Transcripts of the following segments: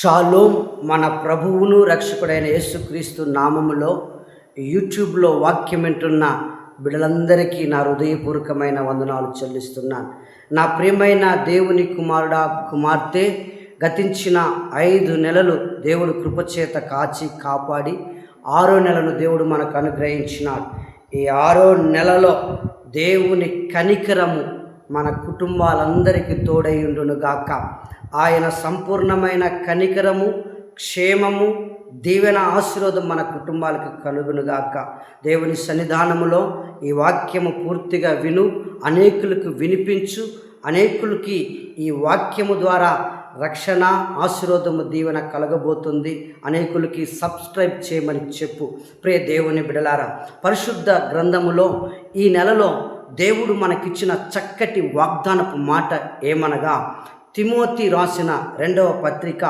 Shalom. మన ప్రభువును రక్షకుడైన యేసుక్రీస్తు నామములో యూట్యూబ్లో వాక్యం వింటున్న బిడ్డలందరికీ నా హృదయపూర్వకమైన వందనాలు చెల్లిస్తున్నాను. నా ప్రియమైన దేవుని కుమారుడా, కుమార్తె, గతించిన 5 నెలలు దేవుడు కృపచేత కాచి కాపాడి 6వ నెలను దేవుడు మనకు అనుగ్రహించినాడు. ఈ 6వ నెలలో దేవుని కనికరము మన కుటుంబాలందరికీ తోడైయుండునుగాక. ఆయన సంపూర్ణమైన కనికరము, క్షేమము, దీవెన, ఆశీర్వాదం మన కుటుంబాలకు కలుగునుగాక. దేవుని సన్నిధానములో ఈ వాక్యము పూర్తిగా విను, అనేకులకు వినిపించు. అనేకులకి ఈ వాక్యము ద్వారా రక్షణ, ఆశీర్వాదము, దీవెన కలగబోతుంది. అనేకులకి సబ్స్క్రైబ్ చేయమని చెప్పు. ప్రియ దేవుని బిడలారా, పరిశుద్ధ గ్రంథములో ఈ నెలలో దేవుడు మనకిచ్చిన చక్కటి వాగ్దానపు మాట ఏమనగా, తిమోతి రాసిన 2వ పత్రిక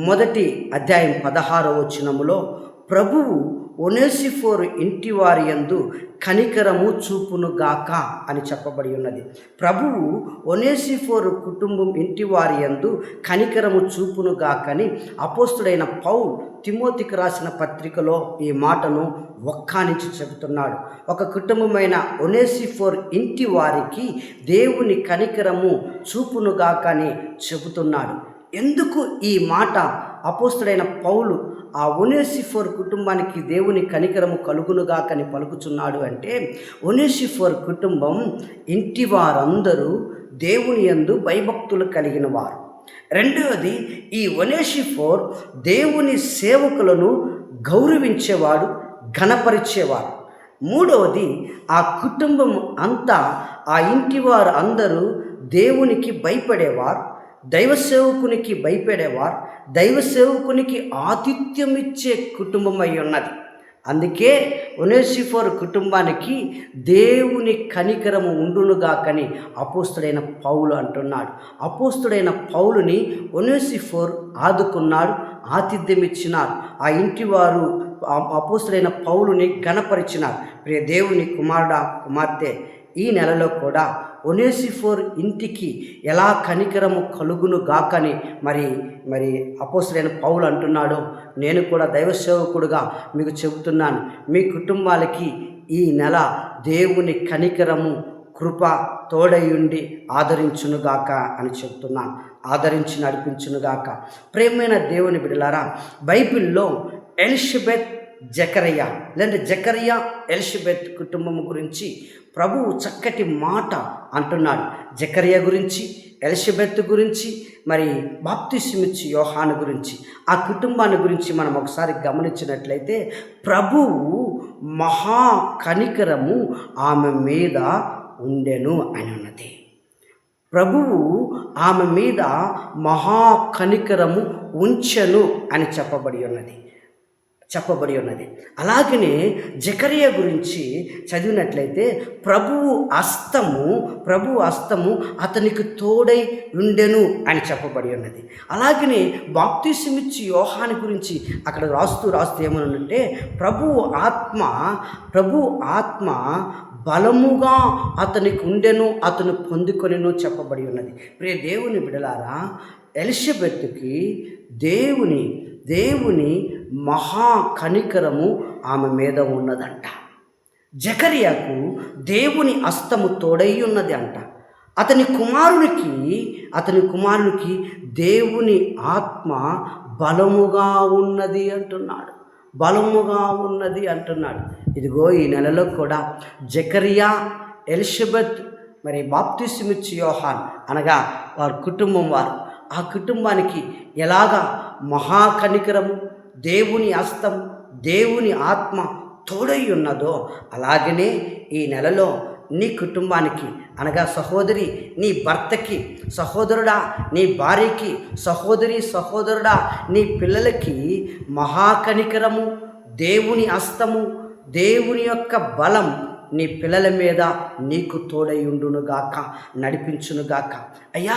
1వ అధ్యాయం 16వ వచనములో, ప్రభువు ఒనేసిఫోరు ఇంటివారి యందు కనికరము చూపునుగాక అని చెప్పబడి ఉన్నది. ప్రభువు ఒనేసిఫోరు కుటుంబం ఇంటివారి యందు కనికరము చూపునుగాక అని అపోస్తుడైన పౌలు తిమోతికి రాసిన పత్రికలో ఈ మాటను ఒక్కానించి చెబుతున్నాడు. ఒక కుటుంబమైన ఒనేసిఫోర్ ఇంటి వారికి దేవుని కనికరము చూపునుగాక అని చెబుతున్నాడు. ఎందుకు ఈ మాట అపోస్తుడైన పౌలు ఆ ఒనేసిఫోర్ కుటుంబానికి దేవుని కనికరము కలుగునుగాకని పలుకుచున్నాడు అంటే, ఒనేసిఫోర్ కుటుంబం ఇంటి వారందరూ దేవుని యందు భయభక్తులు కలిగిన వారు. రెండవది, ఈ ఒనేసిఫోర్ దేవుని సేవకులను గౌరవించేవాడు, ఘనపరిచేవాడు. మూడవది, ఆ కుటుంబం అంతా, ఆ ఇంటి వారు అందరూ దేవునికి భయపడేవారు, దైవ సేవకునికి భయపడేవారు, దైవ సేవకునికి ఆతిథ్యం ఇచ్చే కుటుంబం అయి ఉన్నది. అందుకే ఒనేసిఫోరు కుటుంబానికి దేవుని కనికరము ఉండునుగాకని అపోస్తుడైన పౌలు అంటున్నాడు. అపోస్తుడైన పౌలుని ఒనేసిఫోరు ఆదుకున్నాడు, ఆతిథ్యం ఇచ్చినారు. ఆ ఇంటి వారు అపోస్తుడైన పౌలుని ఘనపరిచినారు. ప్రియ దేవుని కుమారుడా, కుమార్తె, ఈ నెలలో కూడా ఒనేసిఫోర్ ఇంటికి ఎలా కనికరము కలుగును గాకని మరి అపోస్తుడైన పౌలు అంటున్నాడో, నేను కూడా దైవ సేవకుడుగా మీకు చెబుతున్నాను. మీ కుటుంబాలకి ఈ నెల దేవుని కనికరము, కృప తోడయుండి ఆదరించునుగాక అని చెప్తున్నాను. ఆదరించి నడిపించునుగాక. ప్రేమైన దేవుని బిడ్డలారా, బైబిల్లో ఎలిషబెత్, జకరియా లేదంటే జకరియా ఎలిషబెత్ కుటుంబం గురించి ప్రభువు చక్కటి మాట అంటున్నాడు. జకరియా గురించి, ఎలిషబెత్ గురించి, మరి బాప్తిస్మిచ్చి యోహాను గురించి, ఆ కుటుంబాన్ని గురించి మనం ఒకసారి గమనించినట్లయితే, ప్రభువు మహా కనికరము ఆమె మీద ఉండెను అని ఉన్నది. ప్రభువు ఆమె మీద మహా కనికరము ఉంచెను అని చెప్పబడి ఉన్నది. అలాగనే జకరియా గురించి చదివినట్లయితే, ప్రభువు హస్తము అతనికి తోడై ఉండెను అని చెప్పబడి ఉన్నది. అలాగనే బాప్తిస్మిచ్చి యోహాను గురించి అక్కడ రాస్తూ ఏమనంటే, ప్రభు ఆత్మ బలముగా అతనికి ఉండెను, అతను పొందుకొనెను చెప్పబడి ఉన్నది. ప్రియ దేవుని బిడలారా, ఎలిషబెత్తుకి దేవుని మహా కనికరము ఆమె మీద ఉన్నదంట. జకరియాకు దేవుని హస్తము తోడై ఉన్నది అంట. అతని కుమారునికి దేవుని ఆత్మ బలముగా ఉన్నది అంటున్నాడు. ఇదిగో ఈ నెలలో కూడా జకరియా, ఎలిషబెత్, మరి బాప్తిస్మిచ్చి యోహాన్ అనగా వారి కుటుంబం వారు, ఆ కుటుంబానికి ఎలాగా మహాకనికరము, దేవుని హస్తం, దేవుని ఆత్మ తోడై ఉన్నదో, అలాగనే ఈ నెలలో నీ కుటుంబానికి అనగా సహోదరి, నీ భర్తకి, సహోదరుడా నీ భార్యకి, సహోదరుడా నీ పిల్లలకి మహాకనికరము, దేవుని హస్తము, దేవుని యొక్క బలం నీ పిల్లల మీద నీకు తోడయుండునుగాక, నడిపించునుగాక. అయ్యా,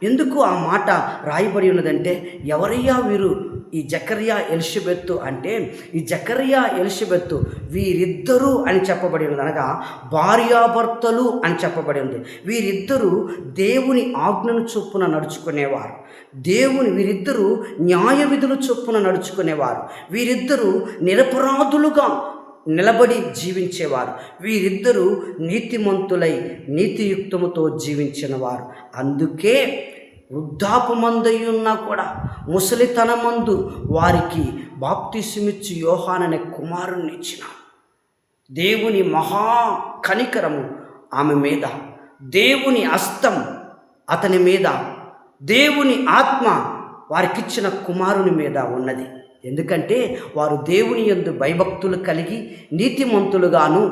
ఎందుకు ఆ మాట రాయబడి ఉన్నదంటే, ఎవరయ్యా వీరు, ఈ జకర్యా ఎలిషబెత్తు అంటే ఈ జకర్యా ఎలిషబెత్తు వీరిద్దరూ అని చెప్పబడి ఉంది, అనగా భార్యాభర్తలు అని చెప్పబడి ఉంది. వీరిద్దరూ దేవుని ఆజ్ఞను చొప్పున నడుచుకునేవారు. వీరిద్దరూ న్యాయ విధుల చొప్పున నడుచుకునేవారు. వీరిద్దరూ నిరపరాధులుగా నిలబడి జీవించేవారు. వీరిద్దరూ నీతిమంతులై నీతియుక్తముతో జీవించిన వారు. అందుకే వృద్ధాపమందయున్నా కూడా ముసలితనమందు వారికి బాప్తిసమిచ్చి యోహాను అనే కుమారుణ్ణి ఇచ్చినారు. దేవుని మహా కనికరము ఆమె మీద, దేవుని హస్తం అతని మీద, దేవుని ఆత్మ వారికిచ్చిన కుమారుని మీద ఉన్నది. ఎందుకంటే వారు దేవుని యందు భయభక్తులు కలిగి నీతిమంతులుగాను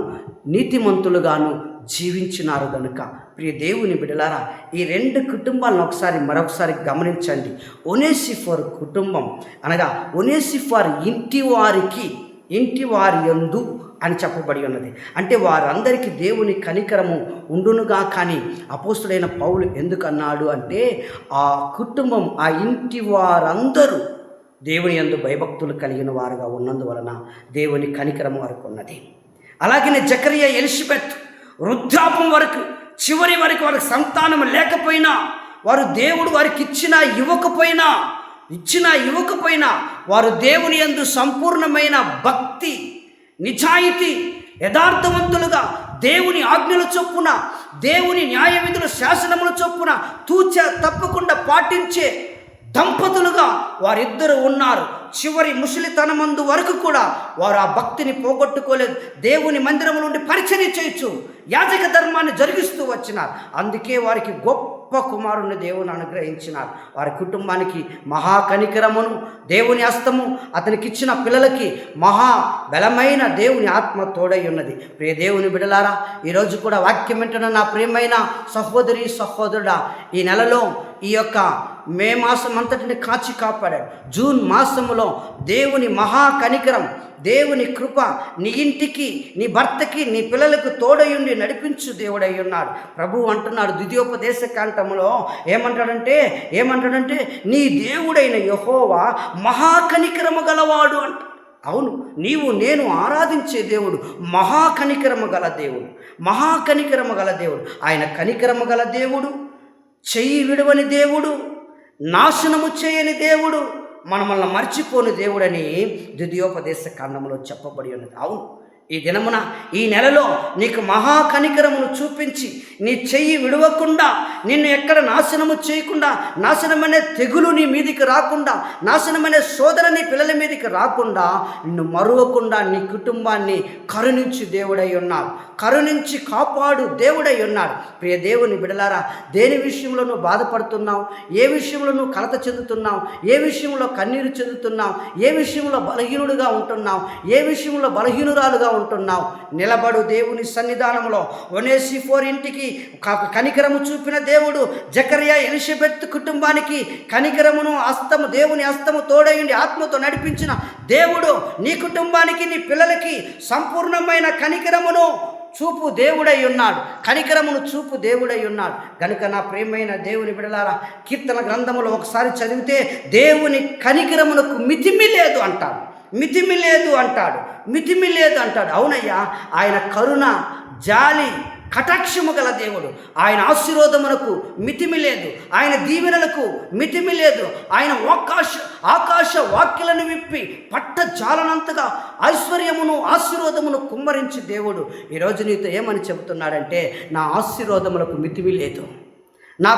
జీవించినారు కనుక. ప్రియ దేవుని బిడ్డలారా, ఈ రెండు కుటుంబాలను మరొకసారి గమనించండి. ఒనేసిఫర్ కుటుంబం అనగా ఒనేసిఫర్ ఇంటి వారి యందు అని చెప్పబడి ఉన్నది. అంటే వారందరికీ దేవుని కనికరము ఉండునుగా. కానీ అపోస్తుడైన పౌలు ఎందుకన్నాడు అంటే ఆ కుటుంబం, ఆ ఇంటి వారందరూ దేవుని యందు భయభక్తులు కలిగిన వారుగా ఉన్నందువలన దేవుని కనికరము వారికి ఉన్నది. అలాగనే జకర్యా ఎలిషబెత్ వృద్ధాపం వరకు, చివరి వరకు వారికి సంతానం లేకపోయినా, వారు దేవుడు వారికి ఇచ్చినా ఇవ్వకపోయినా వారు దేవుని యందు సంపూర్ణమైన భక్తి, నిజాయితీ, యథార్థవంతులుగా దేవుని ఆజ్ఞల చొప్పున, దేవుని న్యాయ విధుల శాసనముల చొప్పున తప్పకుండా పాటించే దంపతులుగా వారిద్దరూ ఉన్నారు. చివరి ముసలితనమందు వరకు కూడా వారు ఆ భక్తిని పోగొట్టుకోలేదు. దేవుని మందిరం నుండి పరిచర్య చేయొచ్చు, యాజక ధర్మాన్ని జరిగిస్తూ వచ్చినారు. అందుకే వారికి గొప్ప కుమారుని దేవుని అనుగ్రహించినారు. వారి కుటుంబానికి మహా కనికరమును, దేవుని హస్తము, అతనికి ఇచ్చిన పిల్లలకి మహా బలమైన దేవుని ఆత్మ తోడై ఉన్నది. ప్రియ దేవుని బిడలారా, ఈరోజు కూడా వాక్యం వింటున్న నా ప్రియమైన సహోదరి సహోదరుడా, ఈ నెలలో ఈ యొక్క మే మాసం అంతటిని కాచి కాపాడాడు. జూన్ మాసములో దేవుని మహా కనికరం, దేవుని కృప నీ ఇంటికి, నీ భర్తకి, నీ పిల్లలకు తోడయుండి నడిపించు దేవుడై ఉన్నాడు. ప్రభువు అంటున్నాడు ద్వితీయోపదేశ కాండములో ఏమంటాడంటే నీ దేవుడైన యెహోవా మహాకనికరము గలవాడు అంట. అవును, నేను ఆరాధించే దేవుడు మహాకనికరము గల దేవుడు. ఆయన కనికరము గల దేవుడు, చెయ్యి విడవని దేవుడు, నాశనము చేయని దేవుడు, మనల్ని మర్చిపోని దేవుడని ద్వితీయోపదేశ కాండములో చెప్పబడి ఉన్నది. అవును, ఈ దినమున, ఈ నెలలో నీకు మహా కనికరమును చూపించి నీ చెయ్యి విడవకుండా, నిన్ను ఎక్కడ నాశనము చేయకుండా, నాశనమనే తెగులు నీ మీదికి రాకుండా, నాశనమనే శోధన నీ పిల్లల మీదికి రాకుండా, నిన్ను మరువకుండా నీ కుటుంబాన్ని కరుణించి దేవుడై ఉన్నాడు, కరుణించి కాపాడు దేవుడై ఉన్నాడు. ప్రియ దేవుని బిడలారా, దేని విషయంలో నువ్వు బాధపడుతున్నావు, ఏ విషయంలో నువ్వు కలత చెందుతున్నావు, ఏ విషయంలో కన్నీరు చెందుతున్నావు, ఏ విషయంలో బలహీనుడుగా ఉంటున్నావు, ఏ విషయంలో బలహీనురాలుగా ఉంటున్నావు, నిలబడు దేవుని సన్నిధానంలో. ఒనేసిఫోర్ ఇంటికి కనికరము చూపిన దేవుడు జకర్యా ఎలిషబెత్ కుటుంబానికి కనికరమును, దేవుని హస్తము తోడయుండి ఆత్మతో నడిపించిన దేవుడు నీ కుటుంబానికి, నీ పిల్లలకి సంపూర్ణమైన కనికరమును చూపు దేవుడై ఉన్నాడు. కనుక నా ప్రియమైన దేవుని బిడలారా, కీర్తన గ్రంథములో ఒకసారి చదివితే దేవుని కనికరమునకు మితిమి లేదు అంటాడు. అవునయ్యా, ఆయన కరుణ, జాలి, కటాక్షము గల దేవుడు. ఆయన ఆశీర్వాదమునకు మితిమి లేదు, ఆయన దీవెనలకు మితిమి లేదు. ఆయన ఆకాశ వాక్యలను విప్పి పట్టజాలనంతగా ఐశ్వర్యమును, ఆశీర్వాదమును కుమ్మరించి దేవుడు ఈరోజు నీతో ఏమని చెబుతున్నాడంటే, నా ఆశీర్వాదములకు మితిమి లేదు, నా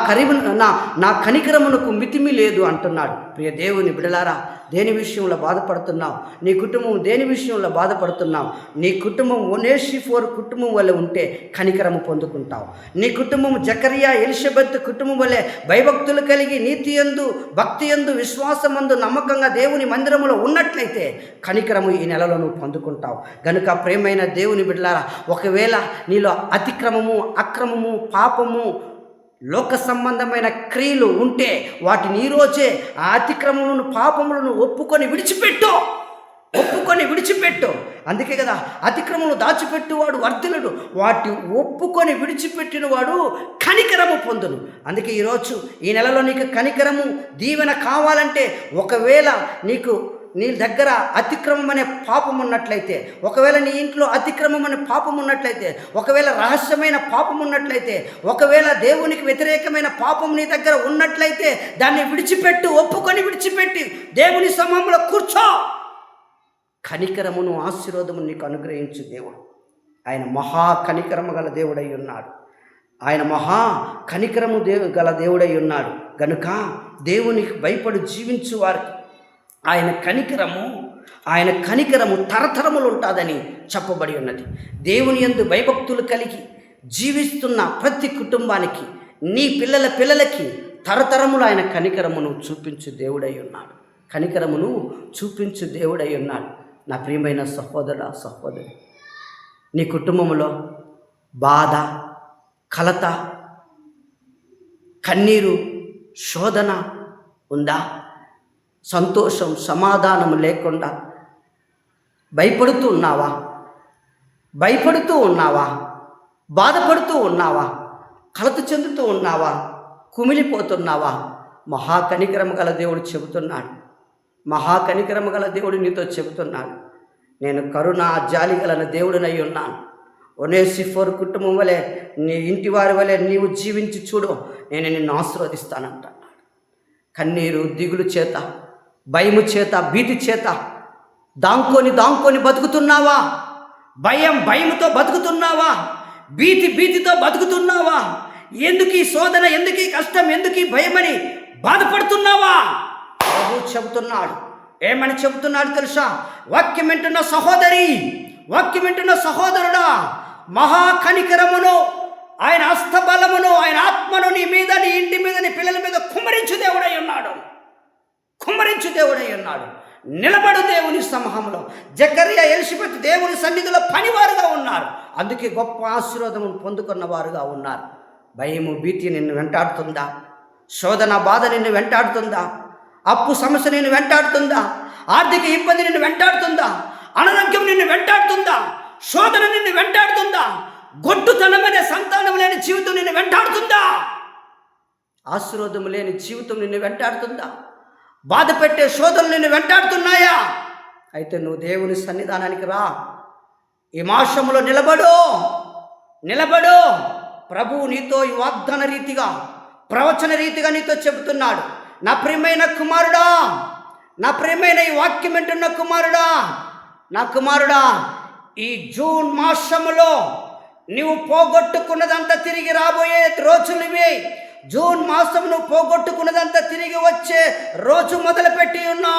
కనికరమునకు మితిమి లేదు అంటున్నాడు. ప్రియ దేవుని బిడలారా, దేని విషయంలో బాధపడుతున్నావు? నీ కుటుంబం దేని విషయంలో బాధపడుతున్నావు? నీ కుటుంబం ఒనేసిఫోర్ కుటుంబం వల్ల ఉంటే కనికరము పొందుకుంటావు. నీ కుటుంబం జకర్యా ఎలిషబెత్ కుటుంబం వల్లే భయభక్తులు కలిగి నీతియందు, భక్తియందు, విశ్వాసమందు నమ్మకంగా దేవుని మందిరములో ఉన్నట్లయితే కనికరము ఈ నెలలో నువ్వు పొందుకుంటావు. గనుక ప్రియమైన దేవుని బిడ్డలారా, ఒకవేళ నీలో అతిక్రమము, అక్రమము, పాపము, లోక సంబంధమైన క్రియలు ఉంటే వాటిని ఈరోజే ఆ అతిక్రమములను, పాపములను ఒప్పుకొని విడిచిపెట్టు. ఒప్పుకొని విడిచిపెట్టు. అందుకే కదా అతిక్రమము దాచిపెట్టువాడు వర్ధిల్లుడు, వాటి ఒప్పుకొని విడిచిపెట్టిన వాడు కనికరము పొందును. అందుకే ఈరోజు ఈ నెలలో నీకు కనికరము దీవెన కావాలంటే, ఒకవేళ నీ దగ్గర అతిక్రమం అనే పాపం ఉన్నట్లయితే, ఒకవేళ నీ ఇంట్లో అతిక్రమం అనే పాపం ఉన్నట్లయితే, ఒకవేళ రహస్యమైన పాపం ఉన్నట్లయితే, ఒకవేళ దేవునికి వ్యతిరేకమైన పాపం నీ దగ్గర ఉన్నట్లయితే దాన్ని విడిచిపెట్టు. ఒప్పుకొని విడిచిపెట్టి దేవుని సమూహంలో కూర్చో. కనికరమును ఆశీర్వాదము నీకు అనుగ్రహించు దేవుడు. ఆయన మహా కనికరము గల దేవుడై ఉన్నాడు. ఆయన మహా కనికరము గల దేవుడై ఉన్నాడు. గనుక దేవునికి భయపడి జీవించు వారికి ఆయన కనికరము తరతరములు ఉంటుందని చెప్పబడి ఉన్నది. దేవుని యందు భయభక్తులు కలిగి జీవిస్తున్న ప్రతి కుటుంబానికి, నీ పిల్లలకి తరతరములు ఆయన కనికరమును చూపించు దేవుడై ఉన్నాడు. కనికరమును చూపించు దేవుడై ఉన్నాడు. నా ప్రియమైన సహోదరుడా, సహోదరి, నీ కుటుంబంలో బాధ, కలత, కన్నీరు, శోధన ఉందా? సంతోషం, సమాధానం లేకుండా భయపడుతూ ఉన్నావా? బాధపడుతూ ఉన్నావా? కలత చెందుతూ ఉన్నావా? కుమిలిపోతున్నావా? మహాకనికరము గల దేవుడు చెబుతున్నాడు. మహాకనికరము గల దేవుడు నీతో చెబుతున్నాడు, నేను కరుణ జాలి గల దేవుడినై ఉన్నాను. ఒనేసిఫోరు కుటుంబం వలె, నీ ఇంటి వారి వలె నీవు జీవించి చూడు, నేను నిన్ను ఆశీర్వదిస్తానంటున్నాడు. కన్నీరు, దిగులు చేత, భయము చేత, భీతి చేత దాంకొని బతుకుతున్నావా? భయముతో బతుకుతున్నావా? భీతితో బతుకుతున్నావా? ఎందుకు ఈ శోధన, ఎందుకు ఈ కష్టం, ఎందుకు ఈ భయమని బాధపడుతున్నావా? ప్రభు చెబుతున్నాడు. ఏమని చెబుతున్నాడు తెలుసా? వాక్యం వింటున్న సహోదరి, వాక్యం వింటున్న సహోదరుడా, మహాకనికరమును, ఆయన హస్తబలమును, ఆయన ఆత్మను నీ మీద, నీ ఇంటి మీద, నీ పిల్లల మీద కుమ్మరించు దేవుడై ఉన్నాడు. నిలబడు దేవుని సమూహంలో. జకర్యా, ఎలిషబెత్ దేవుని సన్నిధిలో పనివారుగా ఉన్నారు. అందుకే గొప్ప ఆశీర్వాదమును పొందుకున్న వారుగా ఉన్నారు. భయము, భీతి నిన్ను వెంటాడుతుందా? శోధన, బాధ నిన్ను వెంటాడుతుందా? అప్పు సమస్య నిన్ను వెంటాడుతుందా? ఆర్థిక ఇబ్బంది నిన్ను వెంటాడుతుందా? అనారోగ్యం నిన్ను వెంటాడుతుందా? శోధన నిన్ను వెంటాడుతుందా? గొడ్డుతనమైన సంతానం లేని జీవితం నిన్ను వెంటాడుతుందా? ఆశీర్వాదం లేని జీవితం నిన్ను వెంటాడుతుందా? బాధ పెట్టే శోధనలు నిన్ను వెంటాడుతున్నాయా? అయితే నువ్వు దేవుని సన్నిధానానికి రా. ఈ మాసములో నిలబడు. ప్రభువు నీతో ఈ వాగ్దాన రీతిగా, ప్రవచన రీతిగా నీతో చెబుతున్నాడు. నా ప్రియమైన కుమారుడా, నా ప్రియమైన ఈ వాక్యం వింటున్న కుమారుడా, నా కుమారుడా, ఈ జూన్ మాసములో నువ్వు పోగొట్టుకున్నదంతా తిరిగి రాబోయే రోజులు ఇవి. జూన్ మాసం నువ్వు పోగొట్టుకున్నదంతా తిరిగి వచ్చే రోజు మొదలుపెట్టి ఉన్నా.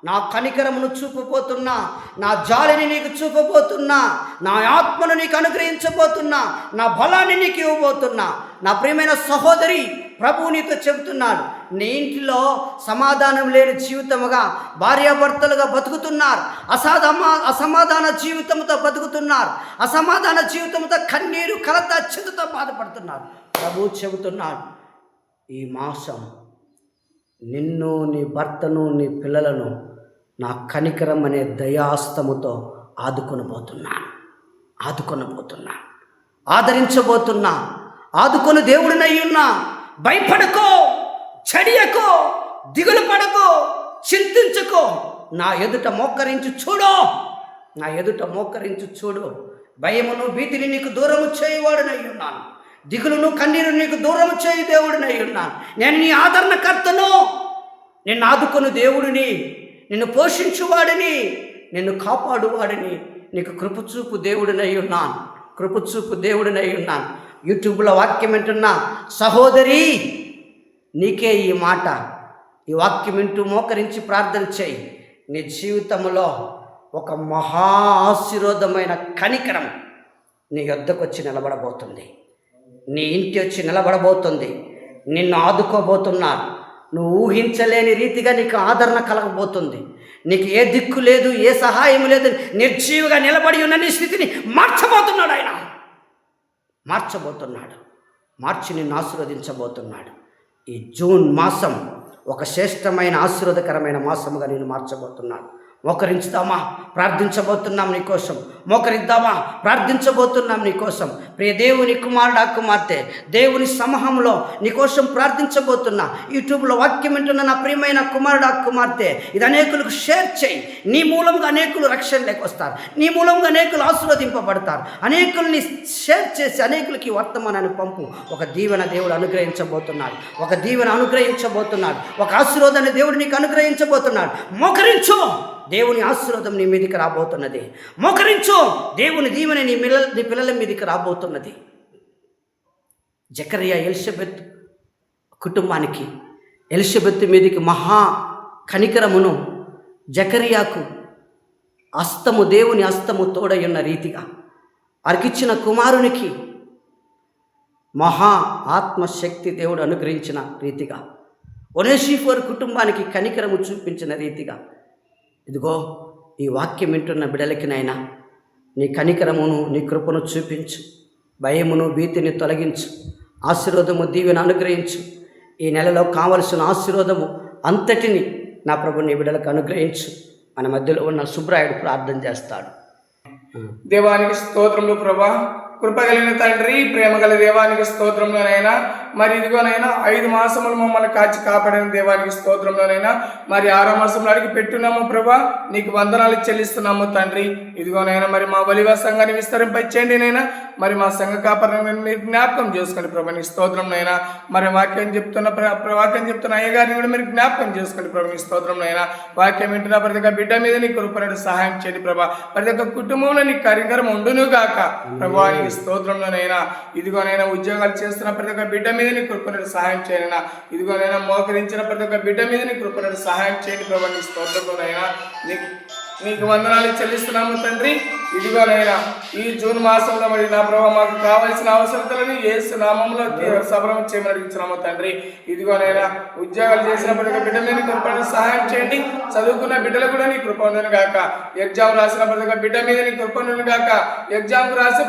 నా కనికరమును చూపబోతున్నా, నా జాలిని నీకు చూపబోతున్నా, నా ఆత్మను నీకు అనుగ్రహించబోతున్నా, నా బలాన్ని నీకు ఇవ్వబోతున్నా. నా ప్రియమైన సహోదరి, ప్రభువు నీతో చెబుతున్నాడు, నీ ఇంటిలో సమాధానం లేని జీవితముగా భార్యాభర్తలుగా బతుకుతున్నారు. అసమాధాన జీవితంతో బతుకుతున్నారు. అసమాధాన జీవితంతో కన్నీరు, కలత, చింతతో బాధపడుతున్నారు. ప్రభువు చెబుతున్నాడు, ఈ మాసం నిన్ను, నీ భర్తను, నీ పిల్లలను నా కనికరం అనే దయాస్తముతో ఆదుకొనబోతున్నాను, ఆదరించబోతున్నా. ఆదుకొని దేవుడినయ్యున్నా. భయపడకో, చడియకో, దిగులు పడకో, చింతించుకో. నా ఎదుట మోకరించి చూడు. భయమును, భీతిని నీకు దూరము చేయువాడునై ఉన్నాను. దిగులును, కన్నీరు నీకు దూరము చేయు దేవుడినై ఉన్నాను. నేను నీ ఆదరణకర్తను, నిన్ను ఆదుకొని దేవుడిని, నిన్ను పోషించువాడిని, నిన్ను కాపాడువాడిని, నీకు కృపచూపు దేవుడినై ఉన్నాను. యూట్యూబ్లో వాక్యం వింటున్నా సహోదరి, నీకే ఈ మాట. ఈ వాక్యం వింటూ మోకరించి ప్రార్థన చేయి. నీ జీవితంలో ఒక మహా ఆశీర్వాదమైన కనికరం నీ వద్దకు వచ్చి నిలబడబోతుంది. నీ ఇంటి వచ్చి నిలబడబోతుంది. నిన్ను ఆదుకోబోతున్నారు. నువ్వు ఊహించలేని రీతిగా నీకు ఆదరణ కలగబోతుంది. నీకు ఏ దిక్కు లేదు, ఏ సహాయం లేదు, నిర్జీవిగా నిలబడి ఉన్న నీ స్థితిని మార్చి నిన్ను ఆశీర్వదించబోతున్నాడు. ఈ జూన్ మాసం ఒక శ్రేష్టమైన ఆశీర్వాదకరమైన మాసముగా నేను మార్చబోతున్నాడు. మోకరించుదామా, ప్రార్థించబోతున్నాం నీకోసం. మోకరిద్దామా, ప్రార్థించబోతున్నాం నీకోసం. ప్రియ దేవుని కుమారుడా, కుమార్తె, దేవుని సమూహంలో నీకోసం ప్రార్థించబోతున్నా. యూట్యూబ్లో వాక్యం వింటున్న నా ప్రియమైన కుమారుడా, కుమార్తె, ఇది అనేకులకు షేర్ చేయి. నీ మూలంగా అనేకులు రక్షణలోకి వస్తారు. నీ మూలంగా అనేకులు ఆశీర్వదింపబడతారు. అనేకుల్ని షేర్ చేసి అనేకులకి వర్తమానాన్ని పంపు. ఒక దీవెన దేవుడు అనుగ్రహించబోతున్నాడు. ఒక దీవెన అనుగ్రహించబోతున్నాడు. ఒక ఆశీర్వాదాన్ని దేవుడు నీకు అనుగ్రహించబోతున్నాడు. మోకరించు, దేవుని ఆశీర్వాదం నీ మీదకి రాబోతున్నది. మోకరించు, దేవుని దీవెన నీ పిల్లల మీదకి రాబోతున్నది. జకరియా ఎలిషబెత్ కుటుంబానికి, ఎలిషబెత్ మీదకి మహా కనికరమును జకరియాకు హస్తము, దేవుని హస్తము తోడయున్న రీతిగా వారికిచ్చిన కుమారునికి మహా ఆత్మశక్తి దేవుడు అనుగ్రహించిన రీతిగా, ఒనేసిఫోరు కుటుంబానికి కనికరము చూపించిన రీతిగా, ఇదిగో ఈ వాక్యం వింటున్న బిడ్డలకి నాయనా నీ కనికరమును, నీ కృపను చూపించు. భయమును, భీతిని తొలగించు. ఆశీర్వాదము, దీవెన అనుగ్రహించు. ఈ నెలలో కావలసిన ఆశీర్వాదము అంతటిని నా ప్రభు నీ బిడ్డలకు అనుగ్రహించు. మన మధ్యలో ఉన్న సుబ్రాయుడు ప్రార్థన చేస్తాడు. దేవానికి స్తోత్రములు ప్రభా. కృపగలిగిన తండ్రి, ప్రేమగల దేవానికి స్తోత్రంలోనైనా, మరి ఇదిగోనైనా 5 మాసములు మమ్మల్ని కాచి కాపాడిన దేవానికి స్తోత్రంలోనైనా, మరి 6వ మాసంలో అడిగి పెట్టున్నాము ప్రభా. నీకు వందనాలు చెల్లిస్తున్నాము తండ్రి. ఇదిగోనైనా మరి మా బలివా సంఘాన్ని విస్తరింపచేయండి నైనా. మరి మా సంఘ కాపాడని మీరు జ్ఞాపకం చేసుకోండి ప్రభా. నీకు స్తోత్రంనైనా. మరి వాక్యం చెప్తున్న అయ్యగారిని కూడా మీరు జ్ఞాపకం చేసుకోండి ప్రభా. నీకు స్తోత్రంనైనా. వాక్యం వింటున్న ప్రతి ఒక్క బిడ్డ మీద నీ కృపను సహాయం చేయండి ప్రభా. ప్రతి ఒక్క కుటుంబంలో నీ కరికరం ఉండును గాక ప్రభా. నీకు స్తోత్రంలోనైనా. ఇదిగోనైనా ఉద్యోగాలు చేస్తున్న ప్రతి ఒక్క బిడ్డ మీద నీ కృపను సహాయం చేయనైనా. ఇదిగోనైనా మోకరించిన ప్రతి ఒక్క బిడ్డ మీద నీ కృపను సహాయం చేయండి ప్రభా. నీ స్తోత్రంలోనైనా. నీకు వందనాలు చెల్లిస్తున్నాము తండ్రి. ఇదిగోనైనా ఈ జూన్ మాసంలో మరి నా ప్రభావ మాకు కావాల్సిన అవసరతలని యేసు నామంలో సఫలం చేయమని అడిగించున్నాము తండ్రి. ఇదిగోనైనా ఉద్యోగాలు చేసిన ప్రతి ఒక్క బిడ్డ మీద కృపను సహాయం చేయండి. చదువుకున్న బిడ్డలు కూడా నీ కృప ఉండను గాక. ఎగ్జామ్ రాసిన ప్రతి ఒక్క బిడ్డ మీద నీ కృప ఉండను గాక. ఎగ్జామ్ రాసి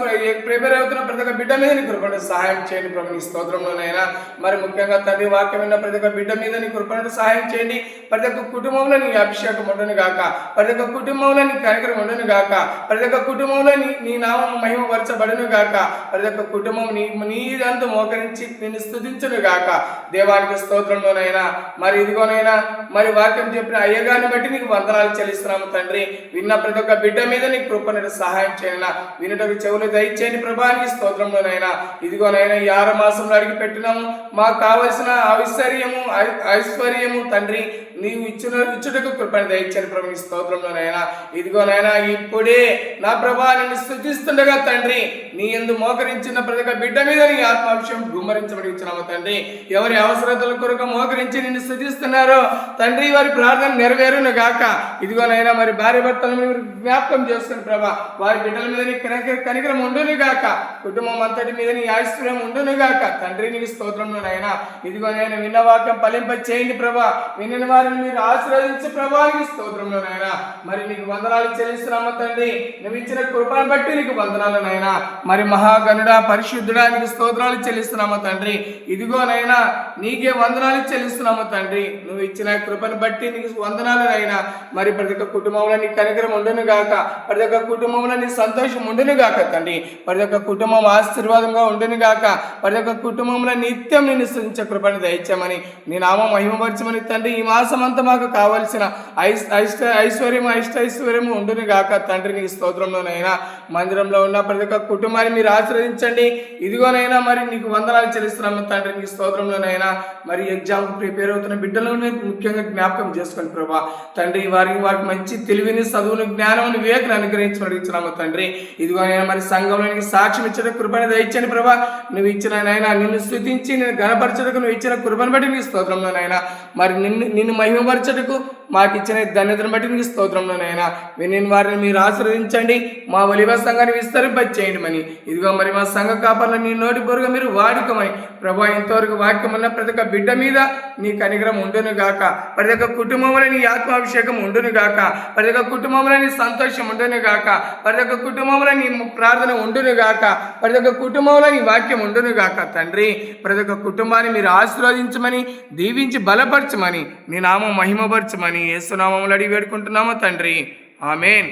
ప్రిపేర్ అవుతున్న ప్రతి ఒక్క బిడ్డ మీద నీ కృపను సహాయం చేయండి ప్రభు. నీ స్తోత్రంలోనైనా. మరి ముఖ్యంగా తండ్రి వాక్యం విన్న ప్రతి ఒక్క బిడ్డ మీద నీ కృపను సహాయం చేయండి. ప్రతి ఒక్క కుటుంబంలో నీ అభిషేకం ఉండను గాక. ప్రతి ఒక్క కుటుంబంలో నీ కనికరం ఉండను గాక. ప్రతి ఒక్క కుటుంబంలో నీ నామం మహిమపరచబడును గాక. ప్రతి ఒక్క కుటుంబం నీదంతా మోకరించి నిన్ను స్తుతించును గాక. దేవానికి స్తోత్రంలోనైనా. మరి ఇదిగోనైనా మరి వాక్యం చెప్పిన అయ్యగారిని బట్టి నీకు వందనాలు చెల్లిస్తున్నాము తండ్రి. విన్న ప్రతి ఒక్క బిడ్డ మీద నీ కృపను సహాయం చేయనా. వినుటకు చెవులు దయచేయండి ప్రభానికి స్తోత్రంలోనైనా. ఇదిగోనైనా ఈ 6వ మాసంలో అడిగి పెట్టినాము. మాకు కావలసిన ఐశ్వర్యము తండ్రి నీవు ఇచ్చుటకు కృపను దయచేయండి ప్రభు. నీ స్తోత్రంలోనైనా. ఇదిగోనైనా ఇప్పుడే నా ప్రభా నిన్ను స్తుతిస్తుండగా తండ్రి నీ యందు మోకరించిన ప్రతి ఒక్క బిడ్డ మీద నీ ఆత్మాభిషేకం గుమ్మరించబడి ఇచ్చినాము తండ్రి. ఎవరి అవసరతల కొరకు మోకరించి నిన్ను స్తుతిస్తున్నారో తండ్రి వారి ప్రార్థన నెరవేరును గాక. ఇదిగోనైనా మరి భార్య భర్తలను మీరు జ్ఞాపకం చేసుకుని ప్రభా. వారి బిడ్డల మీద నీ కనికరం ఉండును గాక. కుటుంబం అంతటి మీద నీ ఐశ్వర్యం ఉండును గాక తండ్రి. నీకు స్తోత్రంలోనైనా. ఇదిగోనైనా విన్న వాక్యం ఫలింప చేయండి ప్రభా. వినిన వారిని మీరు ఆశీర్వదించి ప్రభానికి స్తోత్రంలోనైనా. మరి నీకు వందనాలు చెల్లిస్తున్నాము తండ్రి. నువ్వు ఇచ్చిన కృపను బట్టి నీకు వందనాలనైనా. మరి మహాగణుడా, పరిశుద్ధుడా, నీకు స్తోత్రాలు చెల్లిస్తున్నాము తండ్రి. ఇదిగోనైనా నీకే వందనాలు చెల్లిస్తున్నాము తండ్రి. నువ్వు ఇచ్చిన కృపను బట్టి నీకు వందనాలనైనా. మరి ప్రతి ఒక్క కుటుంబంలో నీ కనికరం ఉండును గాక. ప్రతి ఒక్క కుటుంబంలో నీ సంతోషం ఉండును గాక తండ్రి. ప్రతి ఒక్క కుటుంబం ఆశీర్వాదంగా ఉండును గాక. ప్రతి ఒక్క కుటుంబంలో నిత్యం నిన్ను స్తుతించే కృపను దయచేయమని, నీ నామం మహిమపరచమని తండ్రి. ఈ మాసం అంతా మాకు కావలసిన ఐశ్వర్యము ఉండును గాక తండ్రి. నీకు స్తోత్రంలోనైనా. మందిరంలో ఉన్న ప్రతి ఒక్క కుటుంబాన్ని మీరు ఆశీర్వదించండి. ఇదిగోనైనా మరి నీకు వందనాలు చెల్లిస్తున్నాము తండ్రి. నీకు స్తోత్రంలోనైనా. మరి ఎగ్జామ్ ప్రిపేర్ అవుతున్న బిడ్డలను ముఖ్యంగా జ్ఞాపకం చేసుకోండి ప్రభా తండ్రి. వారికి మంచి తెలివిని, చదువును, జ్ఞానమును, వివేకను అనుగ్రహించమని అడుగుతున్నాము తండ్రి. ఇదిగోనైనా మరి సంఘంలో నీకు సాక్ష్యం ఇచ్చిన కృపను దయచేయండి ప్రభా. నువ్వు ఇచ్చిన నైనా నిన్ను స్తుతించి నేను గణపరచటకు నువ్వు ఇచ్చిన కృపను బట్టి నీకు స్తోత్రంలోనైనా. మరి నిన్ను మహిమపరచటకు మాకు ఇచ్చిన ధన్యతను బట్టి నీకు స్తోత్రంలోనైనా. వినిన వారిని మీరు ఆశీర్వదించండి. మా ఒలివ సంఘాన్ని విస్తరింపచేయండి మని. ఇదిగో మరి మా సంఘ కాపర్లను నీ నోటి బొరుగా మీరు వాడుకోమని ప్రభా. ఇంతవరకు వాక్యం ఉన్న ప్రతి ఒక్క బిడ్డ మీద నీ కనికరం ఉండును గాక. ప్రతి ఒక్క కుటుంబంలో నీ ఆత్మాభిషేకం ఉండును గాక. ప్రతి ఒక్క కుటుంబంలో నీ సంతోషం ఉండును గాక. ప్రతి ఒక్క కుటుంబంలో నీ ప్రార్థన ఉండును గాక. ప్రతి ఒక్క కుటుంబంలో నీ వాక్యం ఉండును గాక తండ్రి. ప్రతి ఒక్క కుటుంబాన్ని మీరు ఆశీర్వదించమని, దీవించి బలపరచమని, నీ నామం మహిమపరచమని యేసునామములో అడిగి వేడుకుంటున్నాము తండ్రి. ఆమేన్.